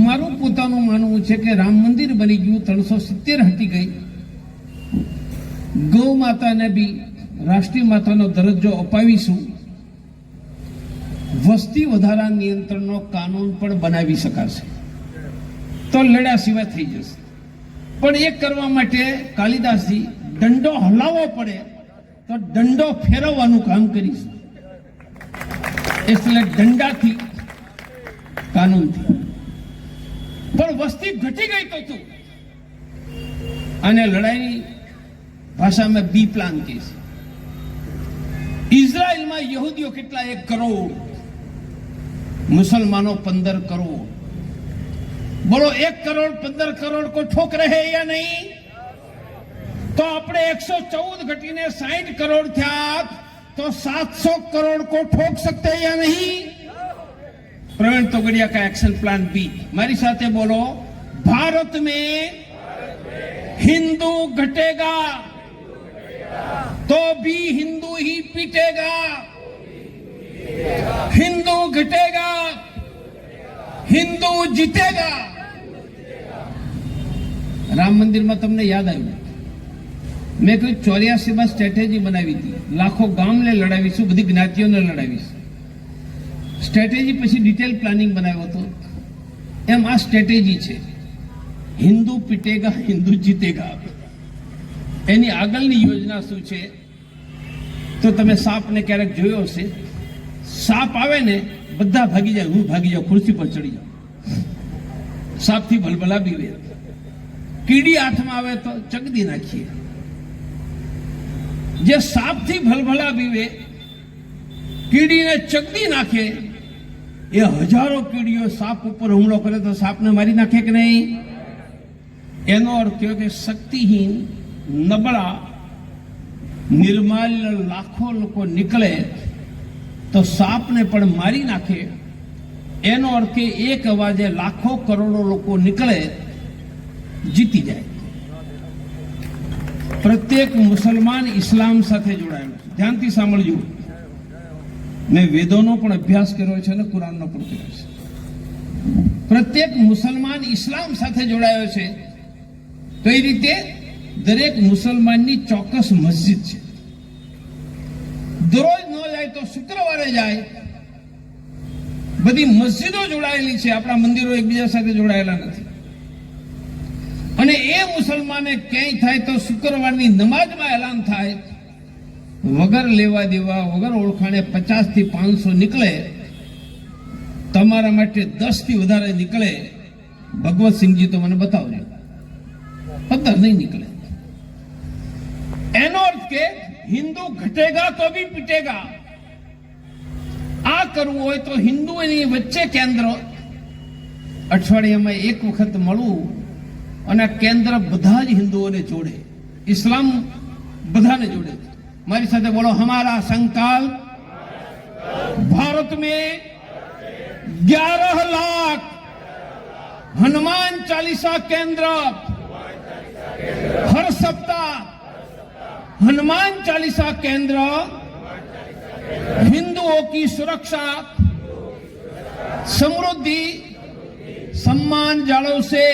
મારું પોતાનું માનવું છે કે રામ મંદિર બની ગયું, 370 હટી ગઈ. ગૌ માતાને બી રાષ્ટ્રીય માતાનો દરજ્જો અપાવીશું. વસ્તી વધારા નિયંત્રણનો કાનૂન પણ બનાવી શકાશે. તો લડ્યા સિવાય થઈ જશે. પણ એ કરવા માટે કાલિદાસજી દંડો હલાવવો પડે તો દંડો ફેરવવાનું કામ કરીશું. એટલે દંડાથી, કાનૂનથી. પણ વસ્તી ઘટી ગઈ તો શું? અને લડાઈની ભાષામાં બી પ્લાન કહીશ. ઇઝરાયલમાં યહૂદીઓ કેટલા? 1 કરોડ. मुसलमानों 15 करोड़. बोलो 1 करोड़ 15 करोड़ को ठोक रहे या नहीं? तो अपने 114 घटीने 60 करोड़ था, तो 700 करोड़ को ठोक सकते हैं या नहीं? प्रवीण तोगड़िया का एक्शन प्लान बी. मेरी साथे बोलो, भारत में हिंदू घटेगा तो भी हिंदू ही पीटेगा. हिंदू घटेगा, हिंदू जीतेगा. राम मंदिर में तुमने याद आयु, मैं कोई 84 में स्ट्रेटेजी बनावी थी. लाखों गाम ने लड़ावीशु, बधी ज्ञातियों ने लड़ावीशु. स्ट्रेटेजी पछी डिटेल प्लानिंग बनाव्यो तो एम आ स्ट्रेटेजी छे. हिंदू पीटेगा, हिंदू जीतेगा. एनी आगळनी योजना शुं छे? तो तमे सापने क्यारेक जोयो हशे. साप आवे ने બધા ભાગી જાય, હું ભાગી જાઉં, ખુરશી પર ચડી જાઉં. સાપથી ભલભલા બીવે. કીડી હાથમાં આવે તો ચગદી નાખીએ. જે સાપથી ભલભલા બીવે, કીડીને ચગદી નાખે, એ હજારો કીડીઓ સાપ ઉપર હુમલો કરે તો સાપને મારી નાખે કે નહીં? એનો અર્થ થયો કે શક્તિહીન, નબળા, નિર્માલ્ય લાખો લોકો નીકળે તો સાપને પણ મારી નાખે. એનો અર્થ કે એક અવાજે લાખો કરોડો લોકો નીકળે, જીતી જાય. પ્રત્યેક મુસલમાન ઇસ્લામ સાથે જોડાયેલો છે. ધ્યાનથી સાંભળજો. મેં વેદોનો પણ અભ્યાસ કર્યો છે અને કુરાનનો પણ કર્યો છે. પ્રત્યેક મુસલમાન ઇસ્લામ સાથે જોડાયો છે. કઈ રીતે? દરેક મુસલમાનની ચોક્કસ મસ્જિદ છે. દરરોજ ન જાય તો શુક્રવારે જાય. બધી મસ્જિદો જોડાયેલી છે. આપણા મંદિરો એકબીજા સાથે જોડાયેલા નથી. અને એ મુસલમાને ક્યાંય થાય તો શુક્રવારની નમાજમાં એલાન થાય, વગર લેવા દેવા, વગર ઓળખાણે 50 થી 500 નીકળે, તમારા માટે 10 થી વધારે નીકળે, ભગવતસિંહજી તો મને બતાવજો, 15 નહીં નીકળે. એનો અર્થ કે હિન્દુ ઘટેગા તો ભી પીટેગા. આ કરવું હોય તો હિન્દુઓની વચ્ચે કેન્દ્ર, અઠવાડિયામાં એક વખત મળવું અને કેન્દ્ર બધા જ હિન્દુઓને જોડે, ઇસ્લામ બધાને જોડે. મારી સાથે બોલો, હમારા સંકલ્પ ભારત में 11 लाख हनुमान चालीसा केंद्र, हर सप्ताह हनुमान चालीसा केंद्र हिंदुओं की सुरक्षा, समृद्धि, सम्मान जाळवશે.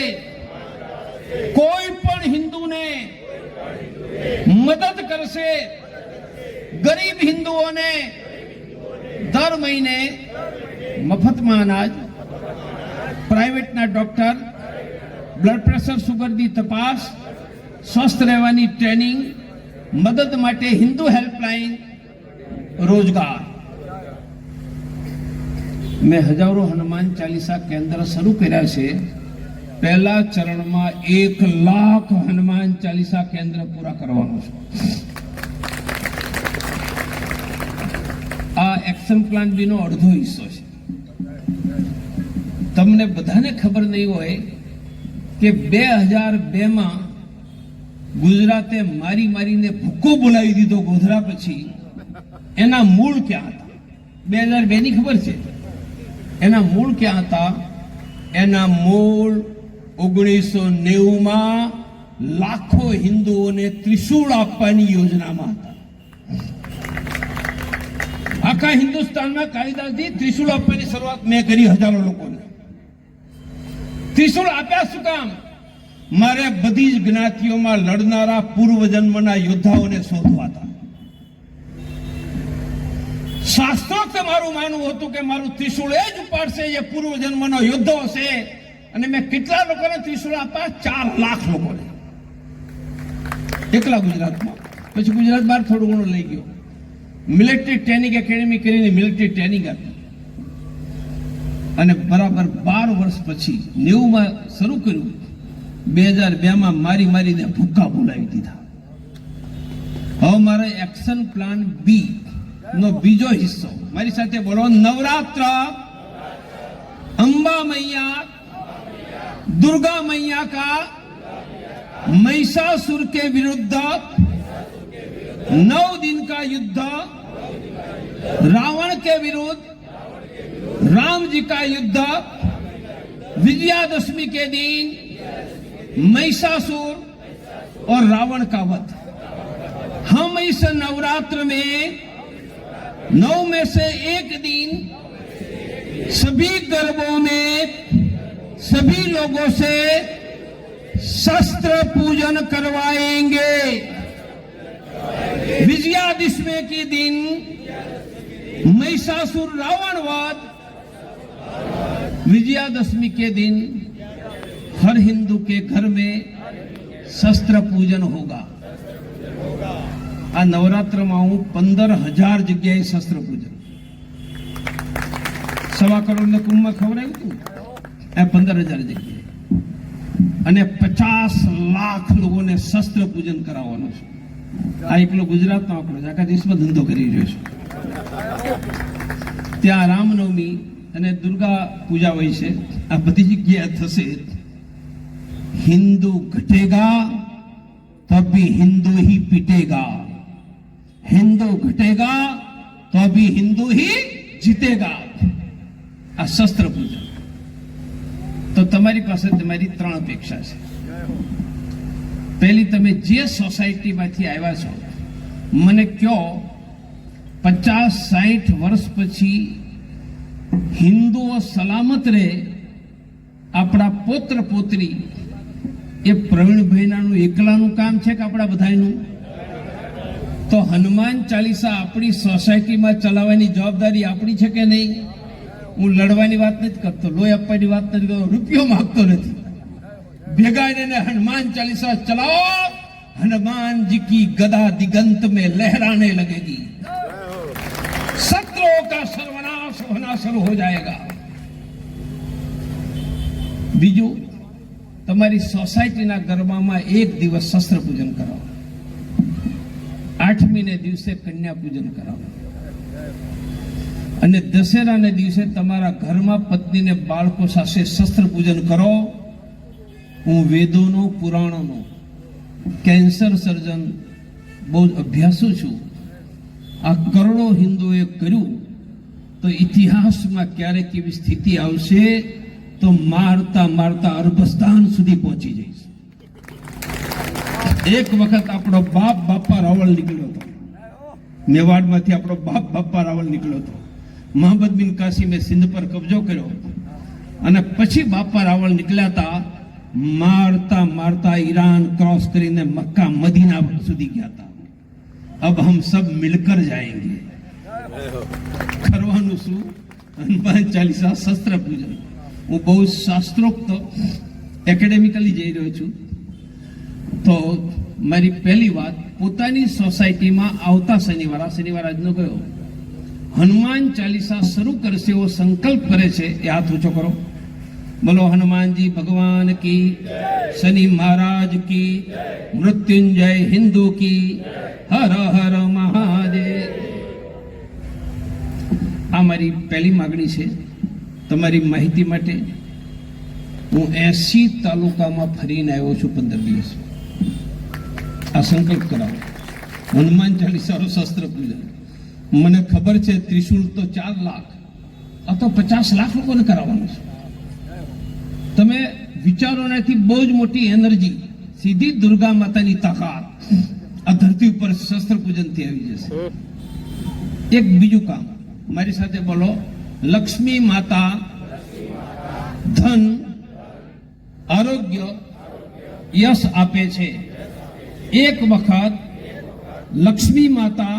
કોઈ પણ હિન્દુને મદદ કરશે. ગરીબ હિન્દુઓને દર મહિને મફતમાં અનાજ, પ્રાઇવેટના ડોક્ટર, બ્લડ પ્રેશર, સુગરની તપાસ, સ્વસ્થ રહેવાની ટ્રેનિંગ, મદદ માટે હિન્દુ હેલ્પલાઇન, રોજગાર. મેં હજારો હનુમાન ચાલીસા કેન્દ્ર શરૂ કર્યા છે. પહેલા ચરણમાં 1 લાખ હનુમાન ચાલીસા કેન્દ્ર પૂરા કરવાનું છે. આ એક્શન પ્લાન બીનો અડધો હિસ્સો છે. તમને બધાને ખબર નહીં હોય કે 2002માં ગુજરાતે મારીને ભૂક્કો બોલાવી દીધો ગોધરા પછી. એના મૂળ ક્યાં હતા? 2002 ની ખબર છે? એના મૂળ ક્યાં હતા? એના મૂળ 1990માં લાખો હિન્દુઓને ત્રિશૂળ આપવાની યોજનામાં હતા. આખા હિન્દુસ્તાનમાં કાલિદાસજી ત્રિશૂળ આપવાની શરૂઆત મેં કરી હજારો લોકોને. ત્રિશૂળ આપ્યા શું કામ? મારે બધી જ જ્ઞાતિઓમાં લડનારા પૂર્વજન્મના યોદ્ધાઓને શોધવા હતા. શાસ્ત્રોક્ત મારું માનવું હતું કે મારું ત્રિશૂળ એ જ ઉપાડશે જે પૂર્વજન્મનો યોદ્ધો હશે. અને મેં કેટલા લોકોને ત્રિશૂળ આપ્યા? 4 લાખ લોકોને, એકલા ગુજરાતમાં. પછી ગુજરાત બહાર થોડું ઘણું લઈ ગયો. મિલિટરી ટ્રેનિંગ એકેડેમી કરીને મિલિટરી ટ્રેનિંગ આપી. અને બરાબર 12 વર્ષ પછી 90માં શરૂ કર્યું. 2002માં મારીને ભૂક્કા બોલાવી દીધા. હવે મારે એક્શન પ્લાન બી નો બીજો હિસ્સો, મારી સાથે બોલો, નવરાત્ર, અંબા मैया, दुर्गा मैया का महिषासुर के विरुद्ध 9 दिन का युद्ध, रावण के विरुद्ध राम जी का युद्ध, विजयादशमी के दिन महिषासुर और रावण का वध. हम इस नवरात्र में 9 में से 1 दिन सभी गरबों में सभी लोगों से शस्त्र पूजन करवाएंगे. विजयादशमी के दिन महिषासुर रावण वध, विजयादशमी के दिन हर हिंदू के घर में शस्त्र पूजन होगा. आ नवरात्र में हूँ 15,000 जगह शस्त्र पूजन. 1.25 करोड़ ने कुंभ में खवડાવ્યું હતું. 15,000 જગ્યાએ અને 50 લાખ લોકોને શસ્ત્ર પૂજન કરાવવાનું છે. આ એકલો ગુજરાતનો આંકડો છે, આખા દેશમાં ધંધો કરી રહ્યો છે. ત્યાં રામનવમી અને દુર્ગા પૂજા હોય છે. આ બધી જગ્યાએ થશે. हिंदू घटेगा तभी हिंदू ही पीटेगा, हिंदू घटेगा तभी हिंदू ही जीतेगा. આ શસ્ત્ર પૂજન. તો તમારી પાસે તમારી 3 અપેક્ષા છે. પહેલી તમે જે સોસાયટીમાંથી આવ્યા છો મને કહો 50-60 વર્ષ પછી હિન્દુઓ સલામત રહે, આપણા પોત્ર પોત્રી, એ પ્રવીણભાઈનાનું એકલાનું કામ છે કે આપણા બધાનું? તો હનુમાન ચાલીસા આપણી સોસાયટીમાં ચલાવવાની જવાબદારી આપણી છે કે નહીં? હું લડવાની વાત નથી કરતો, લોહી આપવાની વાત નથી કરતો, રૂપિયો માંગતો નથી. ભેગા રહીને હનુમાન ચાલીસા ચલાઓ, हनुमान जी की गदा दिगंत में लहराने लगेगी, शत्रुओं का सर्वनाश होना शुरू हो जाएगा. બીજું, તમારી સોસાયટીના ગરબામાં એક દિવસ શસ્ત્ર પૂજન કરાવો, 8મીને દિવસે કન્યા પૂજન કરાવો, અને દશેરાને દિવસે તમારા ઘરમાં પત્નીને બાળકો સાથે શસ્ત્ર પૂજન કરો. હું વેદોનો, પુરાણોનો, કેન્સર સર્જન બહુ અભ્યાસુ છું. આ કરોડો હિન્દુઓએ કર્યું તો ઇતિહાસમાં ક્યારેક એવી સ્થિતિ આવશે તો મારતા મારતા અરબસ્તાન સુધી પહોંચી જઈશ. એક વખત આપણો બાપ બાપા રાવળ નીકળ્યો હતો, મેવાડમાંથી આપણો બાપ બાપા રાવળ નીકળ્યો હતો. મોહમ્મદ બિન કાસિમે સિંધ પર કબજો કર્યો અને પછી બાપા રાવળ નીકળ્યા હતા. मारता मारता ईरान क्रॉस કરીને મક્કા મદીના સુધી ગયા હતા. अब हम सब मिलकर जाएंगे. કરવાનું શું? હનુમાન ચાલીસા, શસ્ત્ર પૂજન. હું બહુ શાસ્ત્રોક્ત એકેડેમિકલી જઈ રહ્યો છું. તો મારી પહેલી વાત, પોતાની સોસાયટીમાં આવતા શનિવાર, આ શનિવાર આજનો ગયો, હનુમાન ચાલીસા શરૂ કરશે એવો સંકલ્પ કરે છે એ હાથ ઊંચો કરો. बोलो हनुमान जी भगवान की, शनि महाराज की, मृत्युंजय हिंदू की, हर हर महादेव. આ મારી પહેલી માગણી છે. તમારી માહિતી માટે હું 80 તાલુકામાં ફરીને આવ્યો છું 15 દિવસ. આ સંકલ્પ કરાવો, હનુમાન ચાલીસાનો શસ્ત્ર પૂજન. મને ખબર છે ત્રિશુલ તો 4 લાખ, આ તો 50 લાખ લોકોને કરાવવાનું છે. તમે વિચારો નથી, બહુ જ મોટી એનર્જી, સીધી દુર્ગા માતાની તાકાત આ ધરતી ઉપર શસ્ત્ર પૂજનથી આવી જશે. એક બીજું કામ, મારી સાથે બોલો, લક્ષ્મી માતા ધન, આરોગ્ય, યશ આપે છે. એક વખત લક્ષ્મી માતા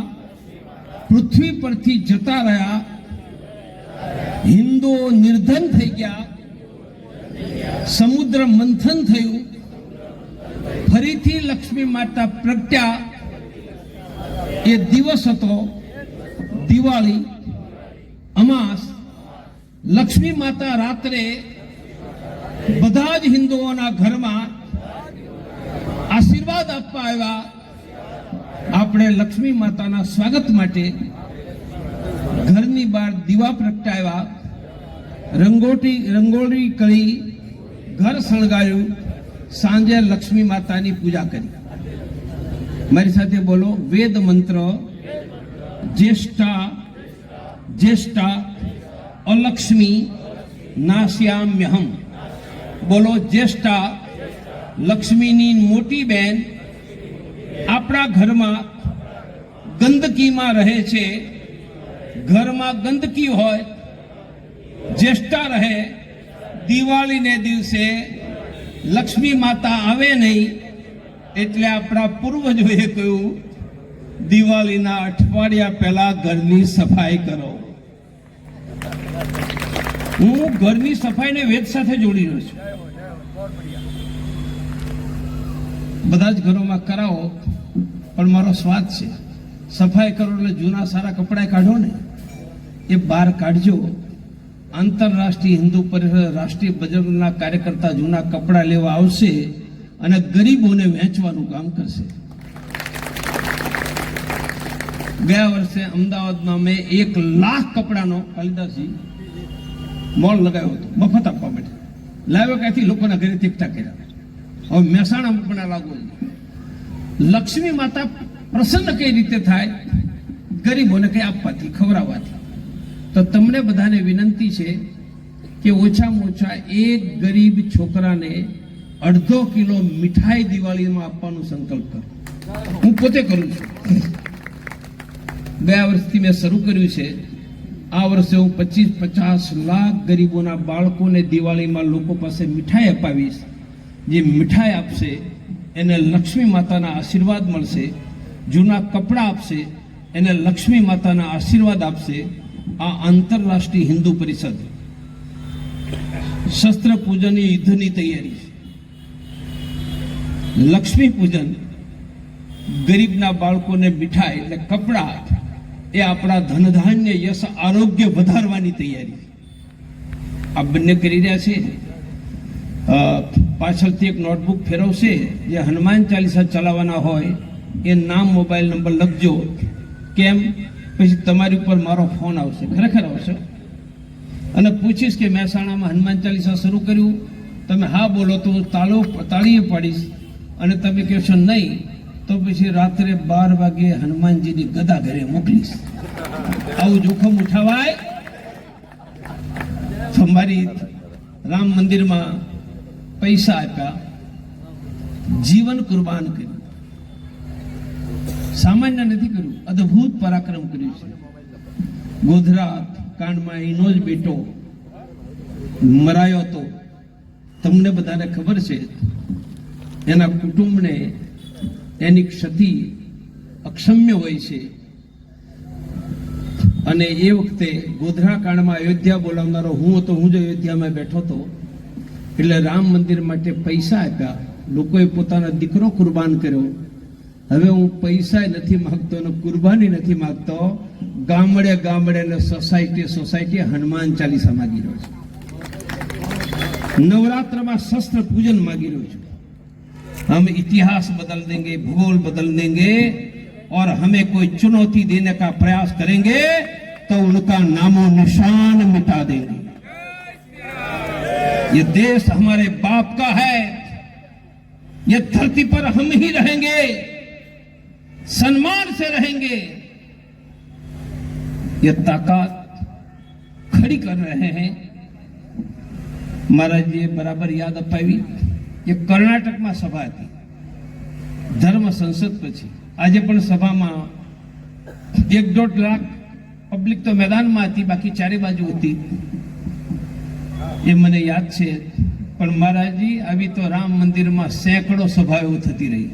પૃથ્વી પરથી જતા રહ્યા, હિન્દુઓ નિર્ધન થઈ ગયા, સમુદ્ર મંથન થયું, ફરીથી લક્ષ્મી માતા પ્રગટ્યા. એ દિવસ હતો દિવાળી, અમાસ. લક્ષ્મી માતા રાત્રે બધા જ હિન્દુઓના ઘરમાં આશીર્વાદ આપવા આવ્યા. આપણે લક્ષ્મી માતાના સ્વાગત માટે ઘરની બહાર દીવા પ્રગટાવ્યા, રંગોળી કરી, ઘર શણગાર્યું, સાંજે લક્ષ્મી માતાની પૂજા કરી. મારી સાથે બોલો, વેદ મંત્ર, જ્યેષ્ઠા જ્યેષ્ઠા અલક્ષ્મી નાશ્યામ્યહમ. બોલો, જ્યેષ્ઠા લક્ષ્મીની મોટી બેન આપણા ઘરમાં ગંદકીમાં રહે છે. ઘરમાં ગંદકી હોય, જ્યેષ્ઠા રહે. દિવાળીને દિવસે લક્ષ્મી માતા આવે નહીં, એટલે આપણા પૂર્વજોએ કહ્યું, દિવાળીના અઠવાડિયા પહેલા ઘરની સફાઈ કરો. હું ઘરની સફાઈને વેદ સાથે જોડી રહ્યો છું. બધા જ ઘરોમાં કરાવો, પણ મારો સ્વાદ છે, સફાઈ કરો એટલે જૂના સારા કપડાં કાઢો ને, એ બહાર કાઢજો. આંતરરાષ્ટ્રીય હિન્દુ પરિષદ, રાષ્ટ્રીય બજરંગના કાર્યકર્તા જૂના કપડાં લેવા આવશે અને ગરીબોને વહેંચવાનું કામ કરશે. ગયા વર્ષે અમદાવાદમાં મેં 1 લાખ કપડાનો કાલિદાસજી મોલ લગાવ્યો હતો, મફત આપવા માટે. લાવ્યો ક્યાંથી? લોકોના ઘરેથી એકઠા કર્યા. હવે મહેસાણામાં પણ લાગુ. લક્ષ્મી માતા પ્રસન્ન કઈ રીતે થાય? ગરીબોને કઈ આપવાથી, ખવડાવવાથી. તો તમને બધાને વિનંતી છે કે ઓછામાં ઓછા એક ગરીબ છોકરાને અડધો કિલો મીઠાઈ દિવાળીમાં આપવાનો સંકલ્પ કરો. હું પોતે કરું છું. ગયા વર્ષથી મેં શરૂ કર્યું છે. આ વર્ષે હું 25-50 લાખ ગરીબોના બાળકોને દિવાળીમાં લોકો પાસે મીઠાઈ અપાવીશ. જે મીઠાઈ આપશે એને લક્ષ્મી માતાના આશીર્વાદ મળશે. જૂના કપડાં આપશે એને લક્ષ્મી માતાના આશીર્વાદ આપશે. આ આંતરરાષ્ટ્રીય હિન્દુ પરિષદ શસ્ત્ર પૂજનની યુદ્ધની તૈયારી છે. લક્ષ્મી પૂજન, ગરીબના બાળકોને મીઠાઈ એટલે કપડાં, એ આપણા ધનધાન્ય યશ આરોગ્ય વધારવાની તૈયારી આ બંને કરી રહ્યા છે. પાછળથી એક નોટબુક ફેરવશે, જે હનુમાન ચાલીસા ચલાવવાના હોય એ નામ, મોબાઈલ નંબર લખજો. કેમ? પછી તમારી ઉપર મારો ફોન આવશે, ખરેખર આવશે, અને પૂછીશ કે મહેસાણામાં હનુમાન ચાલીસા શરૂ કર્યું, તમે હા બોલો તો તાળીએ પાડીશ, અને તમે કહેશો નહીં તો પછી રાત્રે 12 વાગે હનુમાનજીની ગદા ઘરે મોકલીશ. આવું જોખમ ઉઠાવાય? તમારી રામ મંદિરમાં પૈસા આપ્યા, જીવન કુરબાન કર્યું, સામાન્ય નથી કર્યું, અદ્ભુત પરાક્રમ કર્યું છે. ગોધરા કાંડમાં એનો જ બેટો મરાયો હતો, તમને બધાને ખબર છે. એના કુટુંબને એની ક્ષતિ અક્ષમ્ય હોય છે. અને એ વખતે ગોધરા કાંડમાં અયોધ્યા બોલાવનારો હું હતો. હું જ અયોધ્યામાં બેઠો હતો. એટલે રામ મંદિર માટે પૈસા આપ્યા, લોકોએ પોતાનો દીકરો કુરબાન કર્યો. હવે હું પૈસા નથી માંગતો અને કુરબાની નથી માંગતો. ગામડે ગામડે ને સોસાયટી હનુમાન ચાલીસા માગી રહ્યો છું. નવરાત્રમાં શસ્ત્ર પૂજન मांगी રહ્યો છું. हम इतिहास बदल देंगे, भूगोल बदल देंगे, और हमें कोई चुनौती देने का प्रयास करेंगे तो उनका नामो निशान मिटा देंगे. ये देश हमारे बाप का है. ये धरती पर हम ही रहेंगे, सम्मान से रहेंगे. ये ताकत खड़ी कर रहे हैं. महाराज जी बराबर याद अपावी. ये કર્ણાટકમાં સભા હતી, ધર્મ સંસદ પછી. આજે પણ સભામાં 1-1.5 લાખ પબ્લિક તો મેદાનમાં હતી, બાકી ચારે બાજુ હતી. એ મને યાદ છે. પણ મહારાજજી આવી તો રામ મંદિરમાં સેંકડો સભાઓ થતી રહી.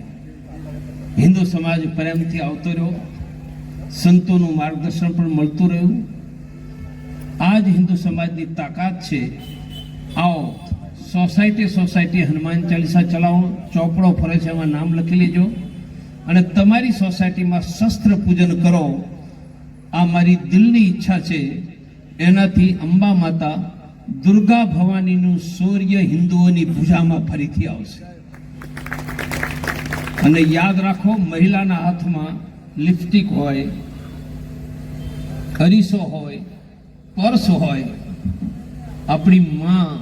હિન્દુ સમાજ પ્રેમથી આવતો રહ્યો, સંતોનું માર્ગદર્શન પણ મળતું રહ્યું. આ જ હિન્દુ સમાજની તાકાત છે. આવો સોસાયટી હનુમાન ચાલીસા ચલાવો. ચોપડો ફરે છે, એમાં નામ લખી લેજો, અને તમારી સોસાયટીમાં શસ્ત્ર પૂજન કરો. આ મારી દિલની ઈચ્છા છે. એનાથી અંબા માતા, દુર્ગા ભવાનીનું શૌર્ય હિન્દુઓની ભુજામાં ફરીથી આવશે. અને યાદ રાખો, મહિલાના હાથમાં લિપસ્ટિક હોય, અરીસો હોય, પર્સ હોય, આપણી માં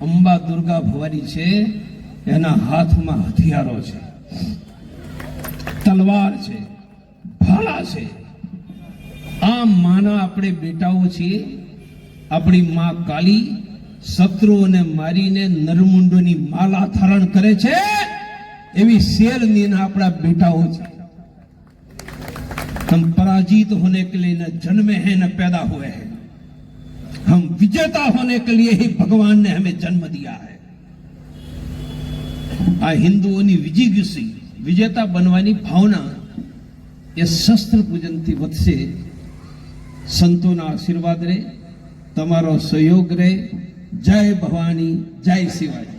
અંબા દુર્ગા ભવાની છે, એના હાથમાં હથિયારો છે, તલવાર છે, ભાલા છે. આ માના આપણે બેટાઓ છીએ. આપણી માં કાલી શત્રુઓને મારીને નરમુંડોની માલા ધારણ કરે છે, એવી શેરની આપણા બેટાઓ છે. हम पराजित होने के लिए न जन्मे हैं न पैदा हुए हैं. हम विजेता होने के लिए ही भगवान ने हमें जन्म दिया है. आ हिंदुओनी विजेता बनवानी भावना ये शस्त्र पूजन थी વધશે. संतोना आशीर्वाद रे, तमारो सहयोग रे. जय भवानी, जय शिवाजी.